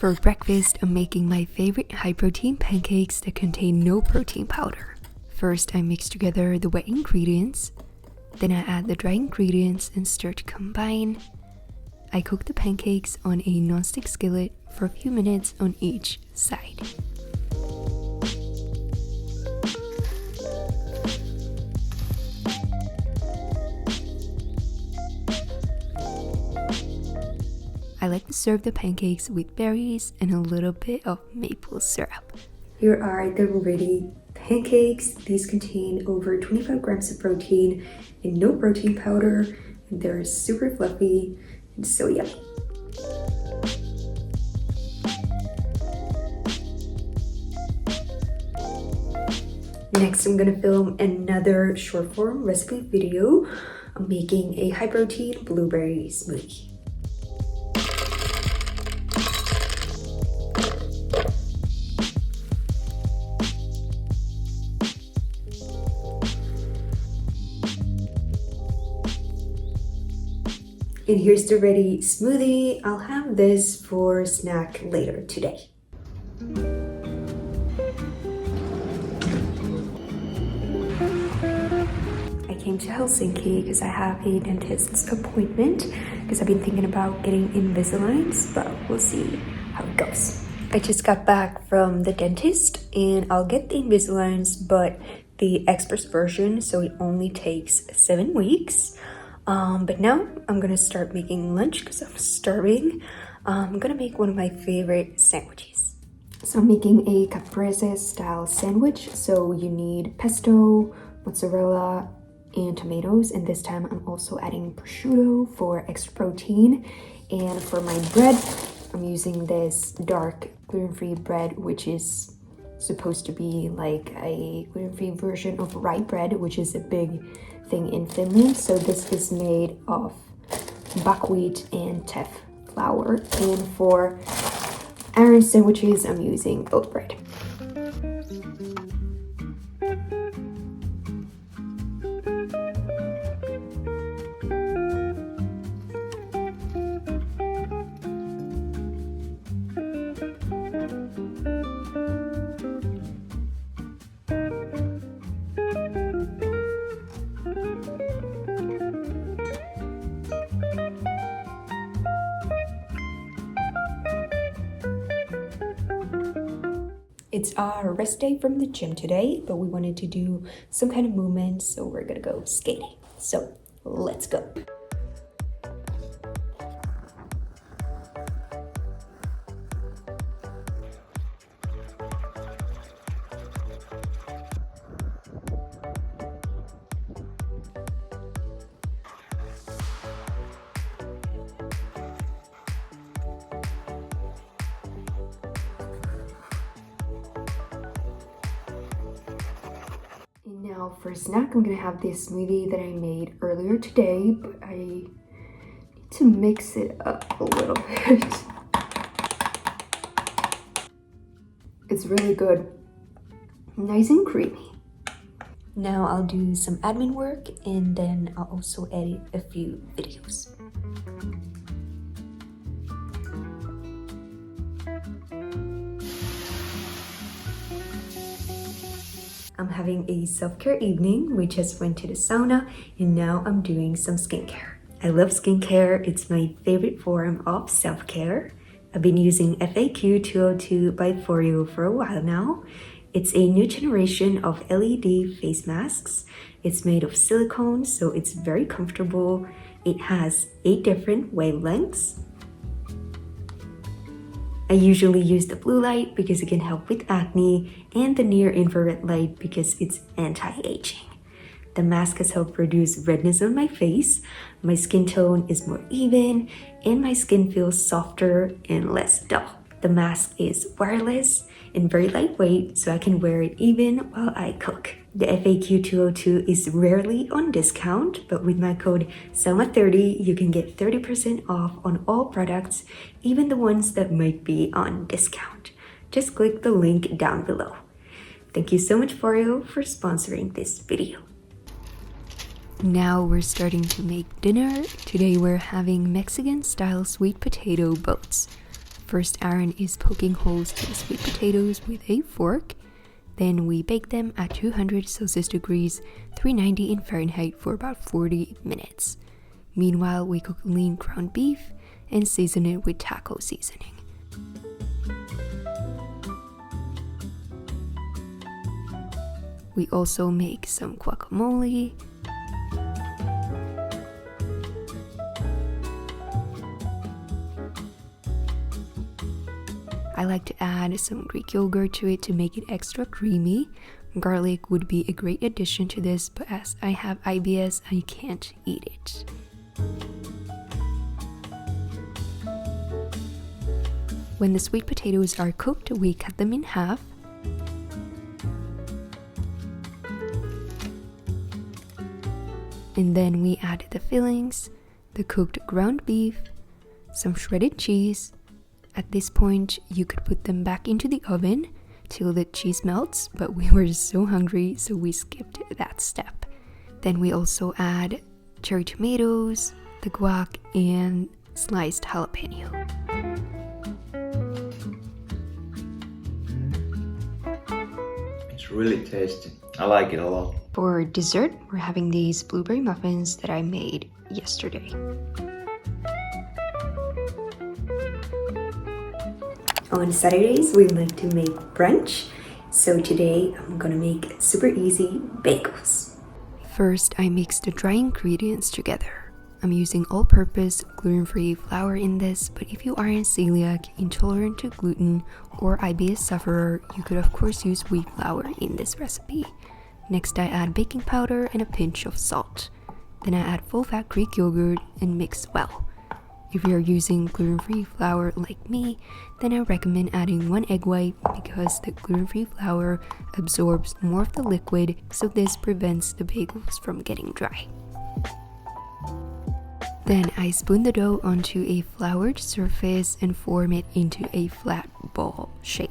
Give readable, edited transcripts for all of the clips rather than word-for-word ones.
For breakfast, I'm making my favorite high-protein pancakes that contain no protein powder. First, I mix together the wet ingredients. Then I add the dry ingredients and stir to combine. I cook the pancakes on a non-stick skillet for a few minutes on each side. I like to serve the pancakes with berries and a little bit of maple syrup. Here are the ready pancakes. These contain over 25 grams of protein and no protein powder. And they're super fluffy and so yummy. Next, I'm gonna film another short form recipe video. I'm making a high protein blueberry smoothie. And here's the ready smoothie. I'll have this for snack later today. I came to Helsinki because I have a dentist's appointment because I've been thinking about getting Invisaligns, but we'll see how it goes. I just got back from the dentist and I'll get the Invisaligns, but the express version, so it only takes 7 weeks. But now I'm gonna start making lunch because I'm starving. I'm gonna make one of my favorite sandwiches. So I'm making a Caprese style sandwich. So you need pesto, mozzarella, and tomatoes. And this time I'm also adding prosciutto for extra protein. And for my bread, I'm using this dark gluten-free bread, which is supposed to be like a gluten-free version of rye bread, which is a big thing in Finland. So this is made of buckwheat and teff flour, and for iron sandwiches I'm using oat bread. It's our rest day from the gym today, but we wanted to do some kind of movement, so we're gonna go skating. So let's go. Now for snack, I'm gonna have this smoothie that I made earlier today, but I need to mix it up a little bit. It's really good, nice and creamy. Now I'll do some admin work and then I'll also edit a few videos. I'm having a self-care evening. We just went to the sauna and now I'm doing some skincare. I love skincare. It's my favorite form of self-care. I've been using FAQ 202 by Foreo for a while now. It's a new generation of LED face masks. It's made of silicone, so it's very comfortable. It has 8 different wavelengths. I usually use the blue light because it can help with acne, and the near infrared light because it's anti-aging. The mask has helped reduce redness on my face, my skin tone is more even, and my skin feels softer and less dull. The mask is wireless and very lightweight, so I can wear it even while I cook. The FAQ 202 is rarely on discount, but with my code SELMA30, you can get 30% off on all products, even the ones that might be on discount. Just click the link down below. Thank you so much, Foreo, for sponsoring this video. Now we're starting to make dinner. Today we're having Mexican-style sweet potato boats. First, Aaron is poking holes to the sweet potatoes with a fork. Then we bake them at 200 Celsius degrees, 390 in Fahrenheit for about 40 minutes. Meanwhile, we cook lean ground beef and season it with taco seasoning. We also make some guacamole. I like to add some Greek yogurt to it to make it extra creamy. Garlic would be a great addition to this, but as I have IBS, I can't eat it. When the sweet potatoes are cooked, we cut them in half. And then we add the fillings, the cooked ground beef, some shredded cheese. At this point, you could put them back into the oven till the cheese melts, but we were so hungry, so we skipped that step. Then we also add cherry tomatoes, the guac, and sliced jalapeno. It's really tasty. I like it a lot. For dessert, we're having these blueberry muffins that I made yesterday. On Saturdays, we like to make brunch. So today, I'm gonna make super easy bagels. First, I mix the dry ingredients together. I'm using all-purpose gluten-free flour in this, but if you aren't celiac, intolerant to gluten, or IBS sufferer, you could of course use wheat flour in this recipe. Next, I add baking powder and a pinch of salt. Then I add full-fat Greek yogurt and mix well. If you're using gluten-free flour like me, then I recommend adding 1 egg white because the gluten-free flour absorbs more of the liquid, so this prevents the bagels from getting dry. Then I spoon the dough onto a floured surface and form it into a flat ball shape.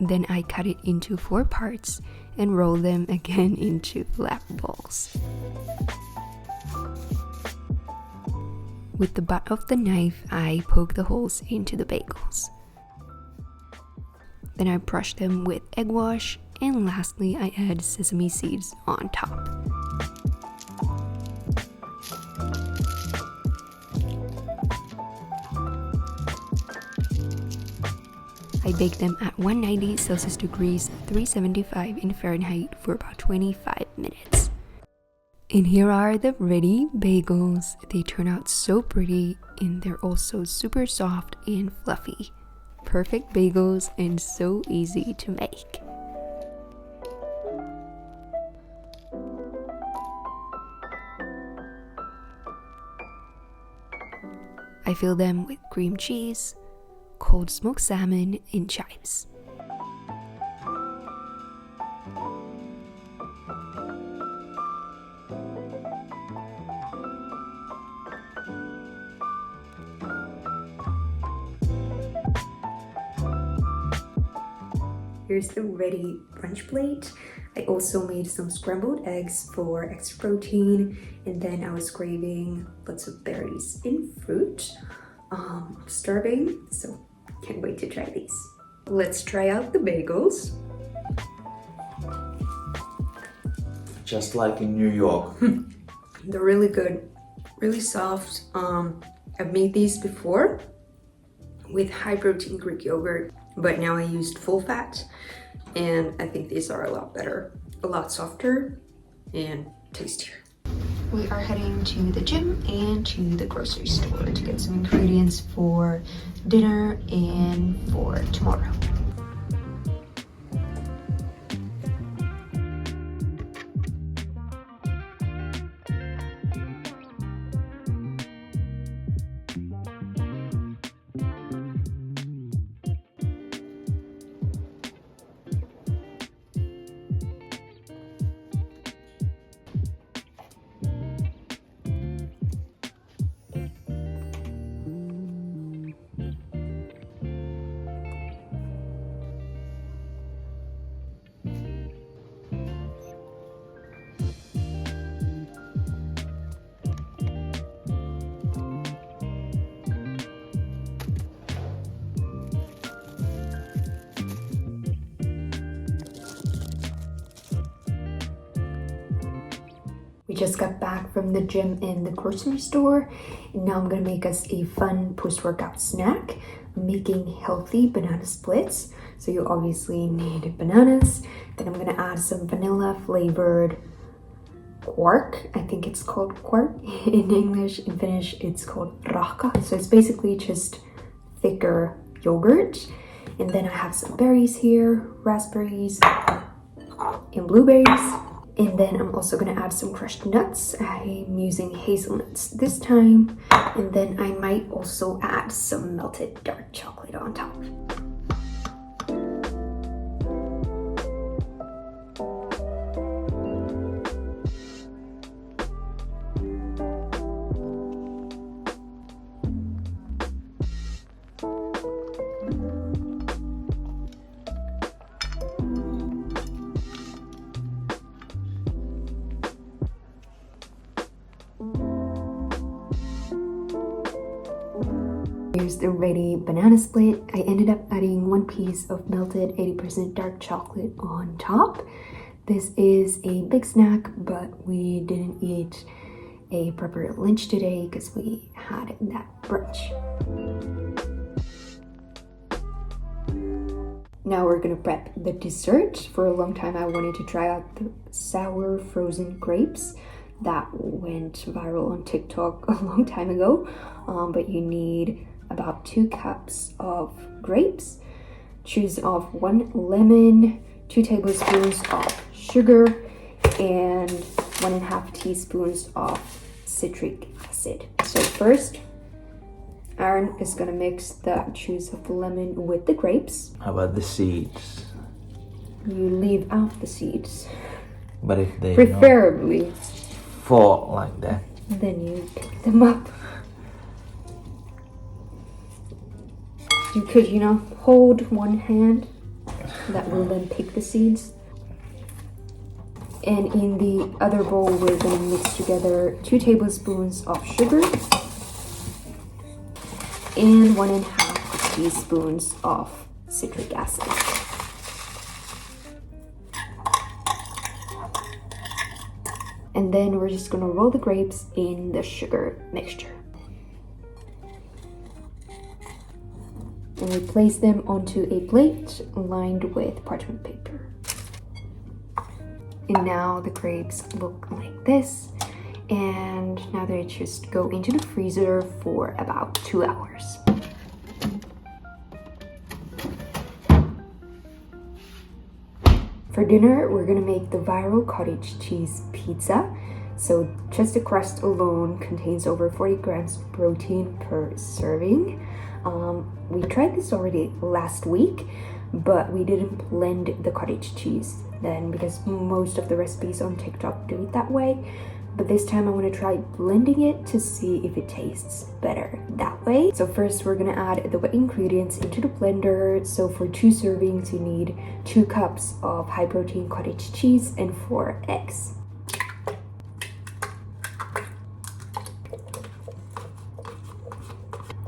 Then I cut it into 4 parts and roll them again into flat balls. With the butt of the knife, I poke the holes into the bagels. Then I brush them with egg wash, and lastly I add sesame seeds on top. I bake them at 190 Celsius degrees, 375 in Fahrenheit for about 25 minutes. And here are the ready bagels. They turn out so pretty and they're also super soft and fluffy. Perfect bagels and so easy to make. I fill them with cream cheese, cold smoked salmon, and chives. Here's the ready brunch plate. I also made some scrambled eggs for extra protein, and then I was craving lots of berries and fruit. I'm starving, so can't wait to try these. Let's try out the bagels. Just like in New York. They're really good, really soft. I've made these before with high protein Greek yogurt, but now I used full fat, and I think these are a lot better, a lot softer and tastier. We are heading to the gym and to the grocery store to get some ingredients for dinner and for tomorrow. We just got back from the gym and the grocery store, and now I'm gonna make us a fun post-workout snack. I'm making healthy banana splits. So you obviously need bananas. Then I'm gonna add some vanilla flavored quark. I think it's called quark in English. In Finnish, it's called raka. So it's basically just thicker yogurt. And then I have some berries here, raspberries and blueberries. And then I'm also gonna add some crushed nuts. I'm using hazelnuts this time. And then I might also add some melted dark chocolate on top. Here's the ready banana split. I ended up adding 1 piece of melted 80% dark chocolate on top. This is a big snack, but we didn't eat a proper lunch today because we had that brunch. Now we're gonna prep the dessert. For a long time I wanted to try out the sour frozen grapes that went viral on TikTok a long time ago, but you need about 2 cups of grapes. Choose off 1 lemon, 2 tablespoons of sugar, and 1.5 teaspoons of citric acid. So first, Aaron is gonna mix the juice of the lemon with the grapes. How about the seeds? You leave out the seeds. But if they Preferably. fall like that, Then you pick them up. You could, hold one hand. That will then pick the seeds. And in the other bowl, we're gonna mix together 2 tablespoons of sugar and 1.5 teaspoons of citric acid. And then we're just gonna roll the grapes in the sugar mixture. And we place them onto a plate lined with parchment paper. And now the grapes look like this. And now they just go into the freezer for about 2 hours. For dinner, we're gonna make the viral cottage cheese pizza. So just the crust alone contains over 40 grams of protein per serving. We tried this already last week, but we didn't blend the cottage cheese then because most of the recipes on TikTok do it that way. But this time I want to try blending it to see if it tastes better that way. So first we're gonna add the wet ingredients into the blender. So for 2 servings you need 2 cups of high protein cottage cheese and 4 eggs.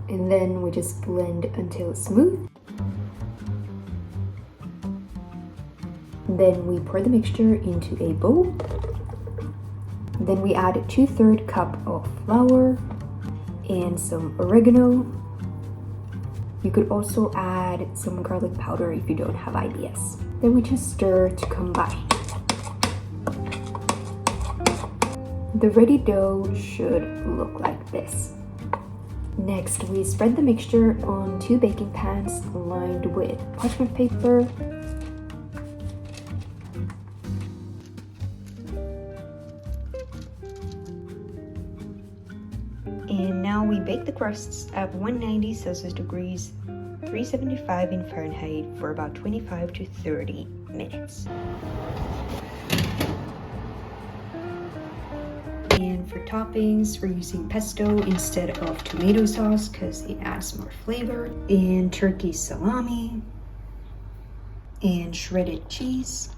And then we just blend until it's smooth. Then we pour the mixture into a bowl. Then we add 2/3 cup of flour and some oregano. You could also add some garlic powder if you don't have IBS. Then we just stir to combine. The ready dough should look like this. Next, we spread the mixture on 2 baking pans lined with parchment paper. And now we bake the crusts at 190 Celsius degrees, 375 in Fahrenheit for about 25 to 30 minutes. And for toppings, we're using pesto instead of tomato sauce because it adds more flavor, and turkey salami, and shredded cheese,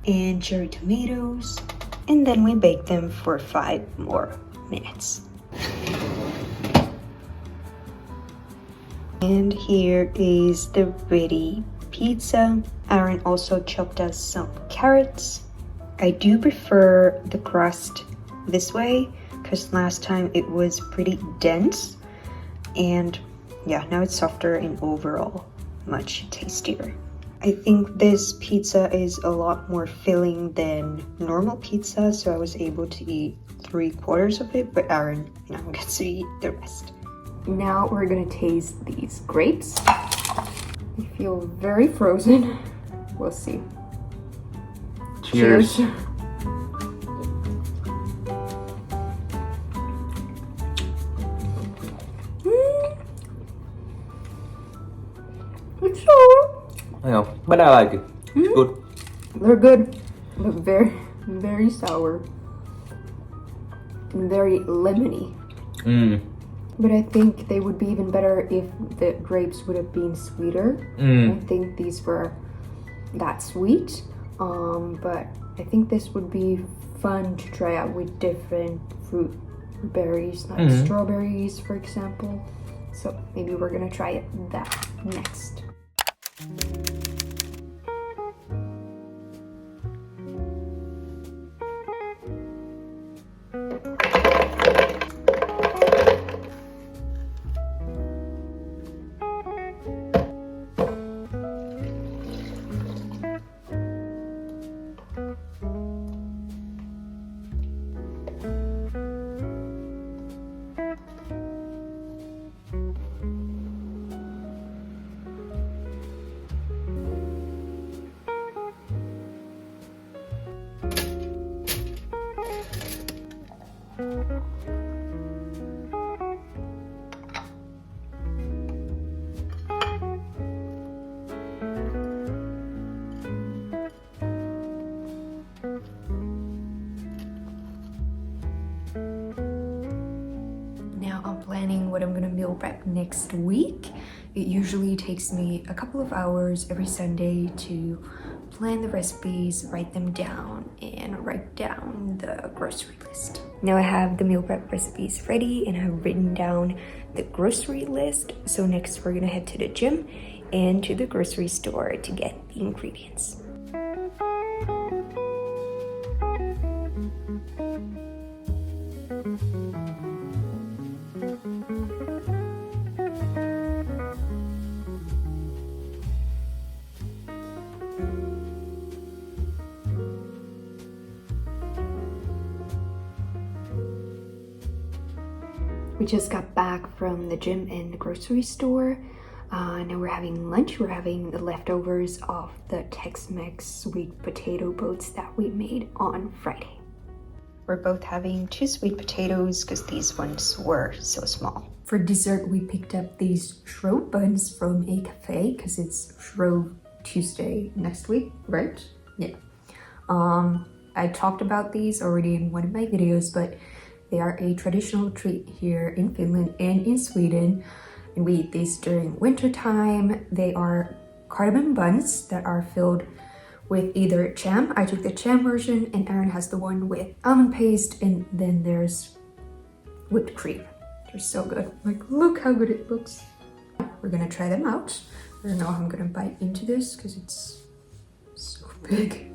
and cherry tomatoes, and then we bake them for 5 more minutes. And here is the ready pizza. Aaron also chopped us some carrots. I do prefer the crust this way because last time it was pretty dense, and yeah, now it's softer and overall much tastier. I think this pizza is a lot more filling than normal pizza, so I was able to eat 3/4 of it, but Aaron now gets to eat the rest. Now we're gonna taste these grapes. They feel very frozen. We'll see. Cheers. Cheers. It's sour. Yeah, but I like it. It's good. They're good, but very, very sour. And very lemony. But I think they would be even better if the grapes would have been sweeter. I think these were that sweet. But I think this would be fun to try out with different fruit berries, like strawberries, for example. So maybe we're gonna try that next. Now I'm planning what I'm gonna meal prep next week. It usually takes me a couple of hours every Sunday to plan the recipes, write them down, and write down the grocery list. Now I have the meal prep recipes ready and I've written down the grocery list. So next we're gonna head to the gym and to the grocery store to get the ingredients. We just got back from the gym and the grocery store. Now we're having lunch. We're having the leftovers of the Tex-Mex sweet potato boats that we made on Friday. We're both having 2 sweet potatoes because these ones were so small. For dessert, we picked up these shrove buns from a cafe because it's Shrove Tuesday next week, right? Yeah. I talked about these already in one of my videos, but they are a traditional treat here in Finland and in Sweden, and we eat these during winter time. They are cardamom buns that are filled with either jam. I took the jam version and Aaron has the one with almond paste, and then there's whipped cream. They're so good. Like, look how good it looks. We're gonna try them out. I don't know how I'm gonna bite into this because it's so big.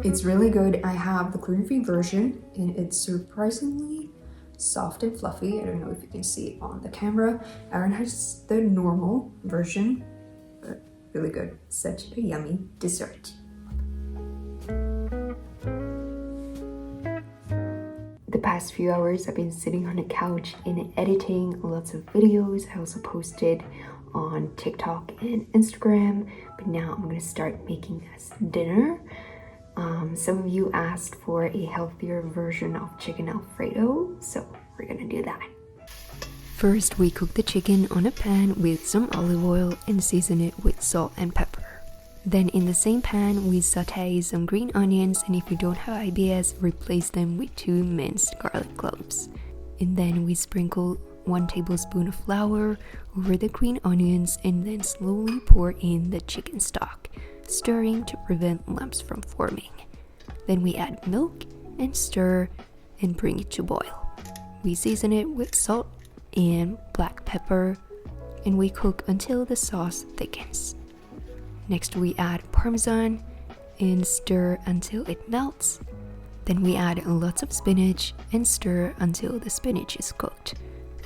It's really good. I have the gluten-free version and it's surprisingly soft and fluffy. I don't know if you can see it on the camera. Aaron has the normal version, but really good. Such a yummy dessert. The past few hours I've been sitting on the couch and editing lots of videos. I also posted on TikTok and Instagram, but now I'm gonna start making us dinner. Some of you asked for a healthier version of chicken alfredo, so we're gonna do that. First, we cook the chicken on a pan with some olive oil and season it with salt and pepper. Then in the same pan, we saute some green onions, and if you don't have IBS, replace them with 2 minced garlic cloves. And then we sprinkle 1 tablespoon of flour over the green onions and then slowly pour in the chicken stock, stirring to prevent lumps from forming. Then we add milk and stir and bring it to boil. We season it with salt and black pepper and we cook until the sauce thickens. Next we add parmesan and stir until it melts. Then we add lots of spinach and stir until the spinach is cooked.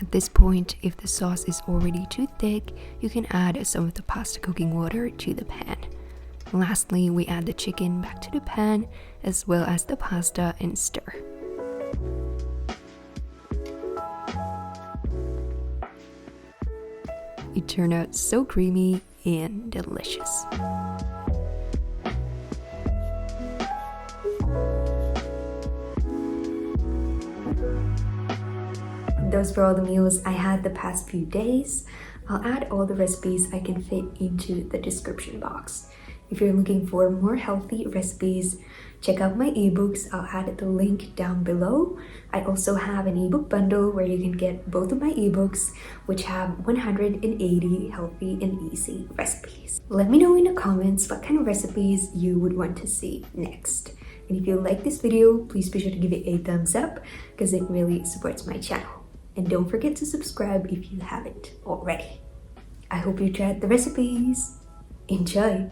At this point, if the sauce is already too thick, you can add some of the pasta cooking water to the pan. Lastly, we add the chicken back to the pan as well as the pasta and stir. It turned out so creamy and delicious. Those were all the meals I had the past few days. I'll add all the recipes I can fit into the description box. If you're looking for more healthy recipes, check out my ebooks. I'll add the link down below. I also have an ebook bundle where you can get both of my ebooks, which have 180 healthy and easy recipes. Let me know in the comments what kind of recipes you would want to see next. And if you like this video, please be sure to give it a thumbs up because it really supports my channel. And don't forget to subscribe if you haven't already. I hope you tried the recipes. Enjoy!